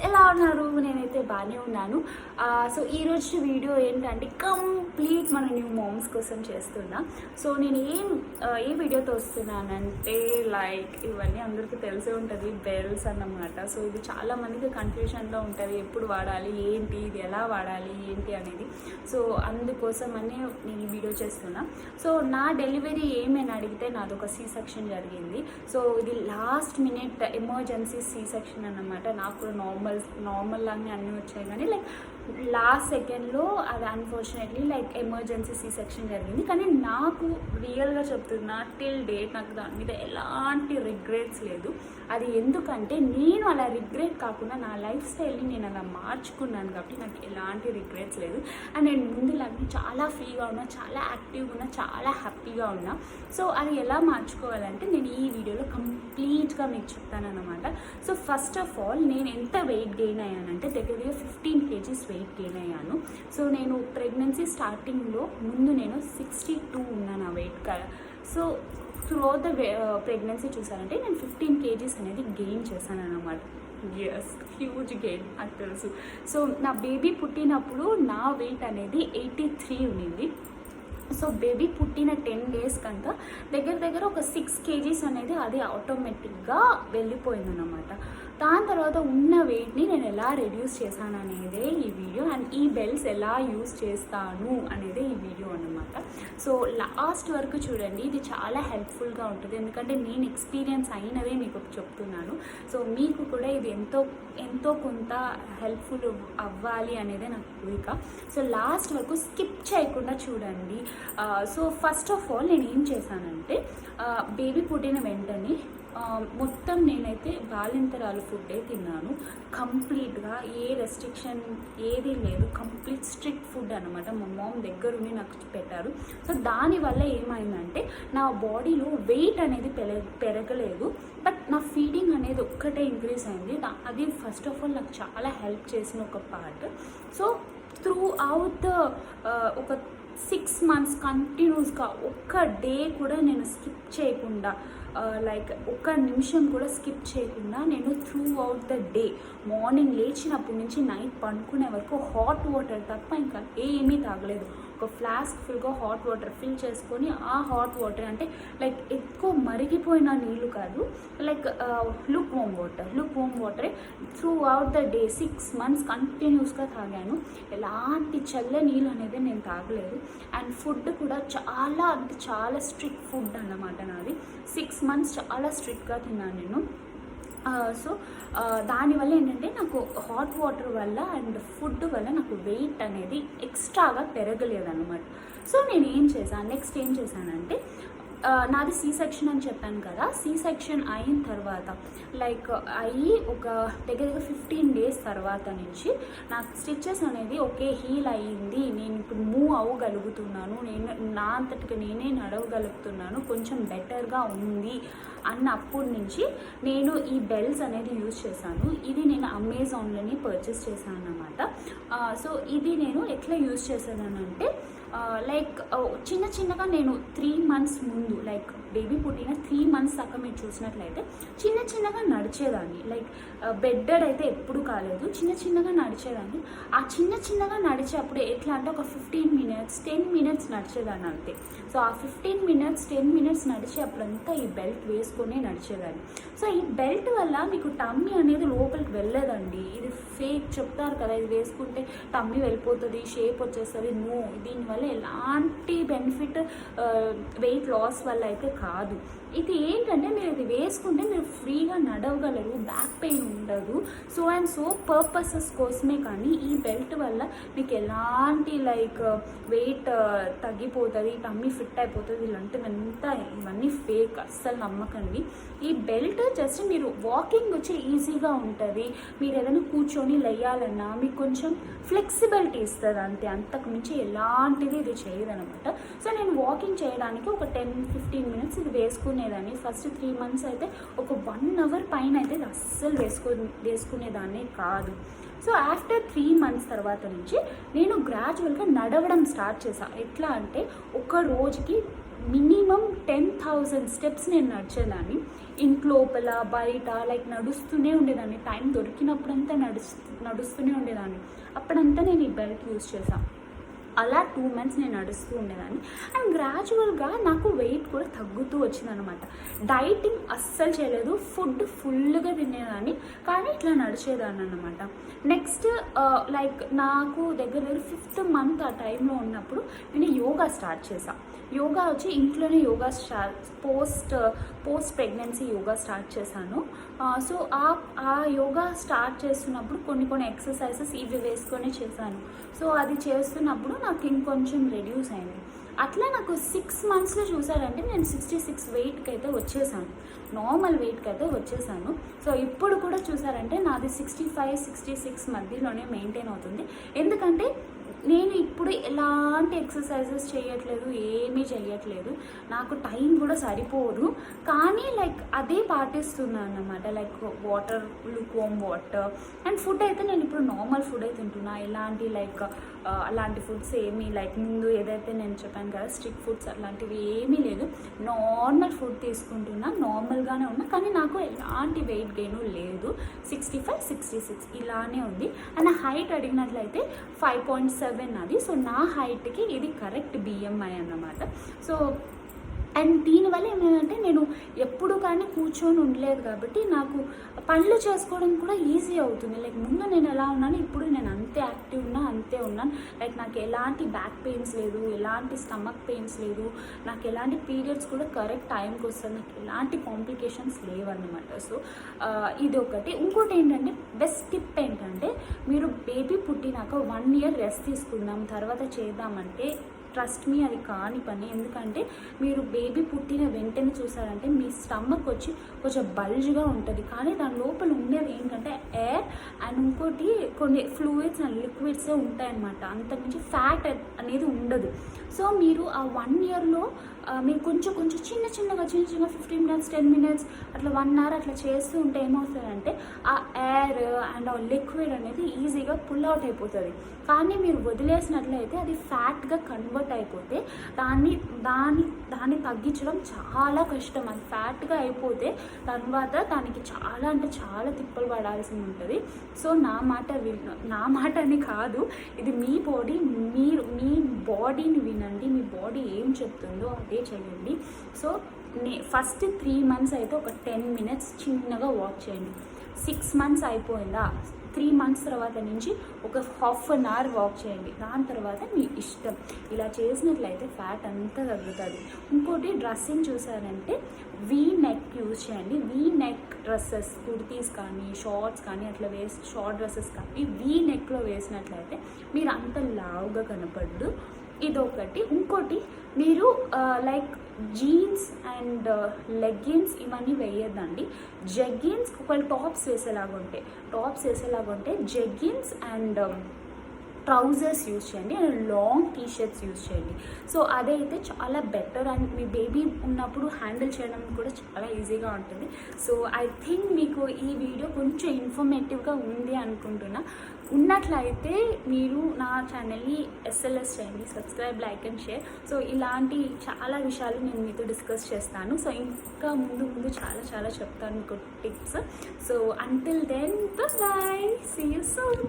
ఎలా ఉన్నారు? నేనైతే బాగానే ఉన్నాను. సో ఈరోజు వీడియో ఏంటంటే కంప్లీట్ మన న్యూ మామ్స్ కోసం చేస్తున్నా. సో నేను ఏ వీడియోతో వస్తున్నానంటే లైక్ ఇవన్నీ అందరికీ తెలిసే ఉంటుంది, బెల్స్ అన్నమాట. సో ఇది చాలా మందికి కన్ఫ్యూషన్లో ఉంటుంది, ఎప్పుడు వాడాలి, ఏంటి, ఇది ఎలా వాడాలి, ఏంటి అనేది. సో అందుకోసమని నేను ఈ వీడియో చేస్తున్నా. సో నా డెలివరీ ఏమైనా అడిగితే నాది ఒక సి సెక్షన్ జరిగింది. సో ఇది last minute emergency C section అన్నమాట. నాకు కూడా నార్మల్ లాగానే అన్నీ వచ్చాయి, కానీ లైక్ లాస్ట్ సెకండ్లో అది unfortunately like emergency C section జరిగింది. కానీ నాకు రియల్గా చెప్తున్నా, టిల్ డేట్ నాకు దాని మీద ఎలాంటి రిగ్రెట్స్ లేదు. అది ఎందుకంటే నేను అలా రిగ్రెట్ కాకుండా నా లైఫ్ స్టైల్ని నేను అలా మార్చుకున్నాను కాబట్టి నాకు ఎలాంటి రిగ్రెట్స్ లేదు. అండ్ నేను ముందులాగే చాలా ఫ్రీగా ఉన్నా, చాలా యాక్టివ్గా ఉన్నా, చాలా హ్యాపీగా ఉన్నా. సో అది ఎలా మార్చుకోవాలంటే నేను ఈ వీడియోలో కంప్లీట్గా మీకు చెప్తానన్నమాట. సో ఫస్ట్ ఆఫ్ ఆల్ నేను ఎంత వెయిట్ గెయిన్ అయ్యానంటే దగ్గరగా 15 kgs వెయిట్ గెయిన్ అయ్యాను. సో నేను ప్రెగ్నెన్సీ స్టార్టింగ్లో ముందు నేను 62 ఉన్నాను ఆ weight. So throughout the pregnancy చూసానంటే నేను 15 kgs అనేది గెయిన్ చేశాను అన్నమాట. ఎస్, హ్యూజ్ గెయిన్ నాకు తెలుసు. సో నా బేబీ పుట్టినప్పుడు నా వెయిట్ అనేది 83 ఉండింది. సో బేబీ పుట్టిన 10 days కంతా దగ్గర ఒక 6 kgs అనేది అది ఆటోమేటిక్గా వెళ్ళిపోయిందన్నమాట. దాని తర్వాత ఉన్న వెయిట్ని నేను ఎలా రెడ్యూస్ చేశాను అనేదే ఈ వీడియో, అండ్ ఈ బెల్ట్స్ ఎలా యూస్ చేస్తాను అనేదే ఈ వీడియో అన్నమాట. సో లాస్ట్ వరకు చూడండి, ఇది చాలా హెల్ప్ఫుల్గా ఉంటుంది, ఎందుకంటే నేను ఎక్స్పీరియన్స్ అయినదే మీకు చెప్తున్నాను. సో మీకు కూడా ఇది ఎంతో కొంత హెల్ప్ఫుల్ అవ్వాలి అనేదే నాకు కోరిక. సో లాస్ట్ వరకు స్కిప్ చేయకుండా చూడండి. సో ఫస్ట్ ఆఫ్ ఆల్ నేను ఏం చేశానంటే బేబీ పుట్టిన వెంటనే మొత్తం నేనైతే బాలింతరాలు ఫుడ్డే తిన్నాను. కంప్లీట్గా ఏ రెస్ట్రిక్షన్ ఏది లేదు, కంప్లీట్ స్ట్రిక్ట్ ఫుడ్ అనమాట. మా మామ్ దగ్గరుండి నాకు పెట్టారు. సో దానివల్ల ఏమైందంటే నా బాడీలో వెయిట్ అనేది పెరగలేదు, బట్ నా ఫీడింగ్ అనేది ఒక్కటే ఇంక్రీజ్ అయింది. అది ఫస్ట్ ఆఫ్ ఆల్ నాకు చాలా హెల్ప్ చేసిన ఒక పార్ట్. సో త్రూ అవుట్ ఒక 6 months కంటిన్యూస్గా ఒక్క డే కూడా నేను స్కిప్ చేయకుండా, లైక్ ఒక్క నిమిషం కూడా స్కిప్ చేయకుండా నేను through out the day, morning లేచినప్పటి నుంచి నైట్ పడుకునే వరకు హాట్ వాటర్ తప్ప ఇంకా ఏమీ తాగలేదు. ఒక ఫ్లాస్క్ ఫుల్గా హాట్ వాటర్ ఫిల్ చేసుకొని, ఆ హాట్ వాటర్ అంటే లైక్ ఎక్కువ మరిగిపోయిన నీళ్ళు కాదు, లైక్ లుక్ వామ్ వాటరే through out the day 6 months కంటిన్యూస్గా తాగాను. ఎలాంటి చల్ల నీళ్ళు అనేది నేను తాగలేదు. అండ్ ఫుడ్ కూడా చాలా అంటే చాలా స్ట్రిక్ట్ ఫుడ్ అన్నమాట నాది. 6 months చాలా స్ట్రిక్ట్గా తిన్నాను నేను. సో దానివల్ల ఏంటంటే నాకు హాట్ వాటర్ వల్ల అండ్ ఫుడ్ వల్ల నాకు వెయిట్ అనేది ఎక్స్ట్రాగా పెరగలేదన్నమాట. సో నేను నెక్స్ట్ ఏం చేశానంటే నాది సి సెక్షన్ అని చెప్పాను కదా. సి సెక్షన్ అయిన తర్వాత లైక్ ఒక దగ్గర 15 days తర్వాత నుంచి నాకు స్టిచెస్ అనేది ఓకే హీల్ అయ్యింది, నేను ఇప్పుడు మూవ్ అవ్వగలుగుతున్నాను, నేను నా అంతటికి నేనే నడవగలుగుతున్నాను, కొంచెం బెటర్గా ఉంది అన్నప్పటి నుంచి నేను ఈ బెల్ట్స్ అనేది యూజ్ చేశాను. ఇది నేను అమెజాన్లోని పర్చేస్ చేశాను అన్నమాట. సో ఇది నేను ఎట్లా యూజ్ చేశానంటే లైక్ చిన్నగా నేను 3 months ముందు, లైక్ బేబీ పుట్టిన 3 months దాకా మీరు చూసినట్లయితే చిన్నగా నడిచేదాన్ని. లైక్ బెడ్డెడ్ అయితే ఎప్పుడు కాలేదు, చిన్నగా నడిచేదాన్ని. ఆ చిన్నగా నడిచేటప్పుడు ఎట్లా అంటే ఒక 15 minutes 10 minutes నడిచేదాన్ని అంతే. సో ఆ 15 minutes 10 minutes నడిచేటప్పుడంతా ఈ బెల్ట్ వేసుకొని నడిచేదాన్ని. సో ఈ బెల్ట్ వల్ల మీకు టమ్మీ అనేది లోపలికి వెళ్ళలేదండి. ఇది ఫేక్ చెప్తారు కదా, ఇది వేసుకుంటే టమ్మీ వెళ్ళిపోతుంది, షేప్ వచ్చేస్తుంది. నో, దీనివల్ల ఎలాంటి బెనిఫిట్ వెయిట్ లాస్ వల్ల అయితే కాదు. ఇది ఏంటంటే మీరు ఇది వేసుకుంటే మీరు ఫ్రీగా నడవగలరు, బ్యాక్ పెయిన్ ఉండదు. సో పర్పసెస్ కోసమే, కానీ ఈ బెల్ట్ వల్ల మీకు ఎలాంటి లైక్ వెయిట్ తగ్గిపోతుంది, టమ్మీ ఫిట్ అయిపోతుంది ఇవన్నీ ఫేక్, అస్సలు నమ్మకండి. ఈ బెల్ట్ జస్ట్ మీరు వాకింగ్ వచ్చి ఈజీగా ఉంటుంది, మీరు ఏదైనా కూర్చొని లేయాలన్నా మీకు కొంచెం ఫ్లెక్సిబిలిటీ ఇస్తుంది అంతే, అంతకు మించి ఎలాంటిది ఇది చేయదనమాట. సో నేను వాకింగ్ చేయడానికి ఒక 10-15 minutes ఇది వేసుకునేదాన్ని. ఫస్ట్ 3 months అయితే ఒక 1 hour పైన అయితే ఇది అస్సలు వేసుకునేదాన్ని కాదు. సో ఆఫ్టర్ 3 months తర్వాత నుంచి నేను గ్రాడ్యువల్గా నడవడం స్టార్ట్ చేశాను. ఎట్లా అంటే ఒక రోజుకి మినిమం 10,000 steps నేను నడిచేదాన్ని. ఇంట్లోపల బయట లైక్ నడుస్తూనే ఉండేదాన్ని, టైం దొరికినప్పుడంతా నడుస్తూనే ఉండేదాన్ని. అప్పుడంతా నేను ఈ బెల్ట్ యూజ్ చేశాను. అలా 2 months నేను నడుస్తూ ఉండేదాన్ని. అండ్ గ్రాడ్యువల్గా నాకు వెయిట్ కూడా తగ్గుతూ వచ్చిందనమాట. డైటింగ్ అస్సలు చేయలేదు, ఫుడ్ ఫుల్గా తినేదాన్ని, కానీ ఇట్లా నడిచేదాన్ని అనమాట. నెక్స్ట్ లైక్ నాకు దగ్గర 5th month ఆ టైంలో ఉన్నప్పుడు నేను యోగా స్టార్ట్ చేశాను. యోగా వచ్చి ఇంట్లోనే yoga post pregnancy yoga start చేశాను. సో ఆ యోగా స్టార్ట్ చేస్తున్నప్పుడు కొన్ని ఎక్సర్సైజెస్ ఇవి వేసుకొని చేశాను. సో అది చేస్తున్నప్పుడు నాకు ఇంకొంచెం రెడ్యూస్ అయింది. అట్లా నాకు 6 monthsలో చూసారంటే నేను 66 వెయిట్కి అయితే వచ్చేసాను, నార్మల్ వెయిట్కి అయితే వచ్చేసాను. సో ఇప్పుడు కూడా చూసారంటే నాది 65-66 మధ్యలోనే మెయింటైన్ అవుతుంది. ఎందుకంటే నేను ఇప్పుడు ఎలాంటి ఎక్సర్సైజెస్ చేయట్లేదు, ఏమీ చేయట్లేదు, నాకు టైం కూడా సరిపోదు, కానీ లైక్ అదే పాటిస్తున్నాను అన్నమాట. Like water, lukewarm water and food అయితే నేను ఇప్పుడు నార్మల్ ఫుడ్ అయితే తింటున్నా. ఎలాంటి లైక్ అలాంటి ఫుడ్స్ ఏమీ లైక్ ముందు ఏదైతే నేను చెప్పాను కదా స్ట్రిక్ట్ ఫుడ్స్ అలాంటివి ఏమీ లేదు, నార్మల్ ఫుడ్ తీసుకుంటున్నా, నార్మల్గానే ఉన్నా, కానీ నాకు ఎలాంటి వెయిట్ గెయిన్ లేదు. 65-66 ఇలానే ఉంది. అండ్ నా హైట్ అడిగినట్లయితే 5.7 అది. సో నా హైట్కి ఇది కరెక్ట్ BMI అన్నమాట. సో అండ్ దీనివల్ల ఏమైందంటే నేను ఎప్పుడు కానీ కూర్చొని ఉండలేదు కాబట్టి నాకు పనులు చేసుకోవడం కూడా ఈజీ అవుతుంది. లైక్ ముందు నేను ఎలా ఉన్నాను, ఇప్పుడు నేను అంతే యాక్టివ్ అంతే ఉన్నాను. లైక్ నాకు ఎలాంటి బ్యాక్ పెయిన్స్ లేదు, ఎలాంటి స్టమక్ పెయిన్స్ లేదు, నాకు ఎలాంటి పీరియడ్స్ కూడా కరెక్ట్ టైంకి వస్తుంది, నాకు ఎలాంటి కాంప్లికేషన్స్ లేవన్నమాట. సో ఇది ఒకటి. ఇంకోటి ఏంటంటే బెస్ట్ టిప్ ఏంటంటే మీరు బేబీ పుట్టినాక 1 year రెస్ట్ తీసుకుందాం తర్వాత చేద్దామంటే ట్రస్ట్ మీ అది కాని పని. ఎందుకంటే మీరు బేబీ పుట్టిన వెంటనే చూసారంటే మీ స్టమక్ వచ్చి కొంచెం బల్జ్గా ఉంటుంది, కానీ దాని లోపల ఉండేది ఏంటంటే ఎయిర్ అండ్ ఇంకోటి కొన్ని ఫ్లూయిడ్స్ అండ్ లిక్విడ్సే ఉంటాయన్నమాట, అంతకుమించి ఫ్యాట్ అనేది ఉండదు. సో మీరు ఆ 1 yearలో మీరు కొంచెం చిన్న చిన్నగా 15 minutes 10 minutes అట్లా 1 hour అట్లా చేస్తూ ఉంటే ఏమవుతుందంటే ఆ ఎయిర్ అండ్ ఆ లిక్విడ్ అనేది ఈజీగా పుల్ అవుట్ అయిపోతుంది. కానీ మీరు వదిలేసినట్లయితే అది ఫ్యాట్గా కన్వర్ట్ అయిపోతే దాన్ని తగ్గించడం చాలా కష్టం. అది ఫ్యాట్గా అయిపోతే తర్వాత దానికి చాలా అంటే చాలా తిప్పలు పడాల్సి ఉంటుంది. సో నా మాట అని కాదు, ఇది మీ బాడీ, మీరు మీ బాడీని వినండి, మీ బాడీ ఏం చెప్తుందో అదే చేయండి. సో ఫస్ట్ 3 months అయితే ఒక 10 minutes చిన్నగా వాక్ చేయండి. 6 months అయిపోయిందా, 3 months తర్వాత నుంచి ఒక 1/2 hour వాక్ చేయండి. దాని తర్వాత మీ ఇష్టం. ఇలా చేసినట్లయితే ఫ్యాట్ అంతా తగ్గుతుంది. ఇంకోటి డ్రెస్సింగ్ చూసారంటే V-neck యూజ్ చేయండి. V-neck డ్రెస్సెస్, కుర్తీస్ కానీ షార్ట్స్ కానీ అట్లా షార్ట్ డ్రెస్సెస్ కానీ V-neckలో వేసినట్లయితే మీరు అంత లావుగా కనపడదు. ఇదొకటి. ఇంకోటి మీరు లైక్ జీన్స్ అండ్ లెగ్గిన్స్ ఇవన్నీ వేయద్దండి. జెగ్గిన్స్ ఒకవేళ టాప్స్ వేసేలాగుంటే జెగ్గిన్స్ అండ్ ట్రౌజర్స్ యూజ్ చేయండి అండ్ లాంగ్ టీషర్ట్స్ యూజ్ చేయండి. సో అదైతే చాలా బెటర్ అండ్ మీ బేబీ ఉన్నప్పుడు హ్యాండిల్ చేయడం కూడా చాలా ఈజీగా ఉంటుంది. సో ఐ థింక్ మీకు ఈ వీడియో కొంచెం ఇన్ఫర్మేటివ్గా ఉంది అనుకుంటున్నా. ఉన్నట్లయితే మీరు నా ఛానల్ని SLS చేయండి, subscribe, like and share. So ఇలాంటి చాలా విషయాలు నేను మీతో డిస్కస్ చేస్తాను. సో ఇంకా ముందు చాలా చెప్తాను మీకు tips. So until then bye, see you soon.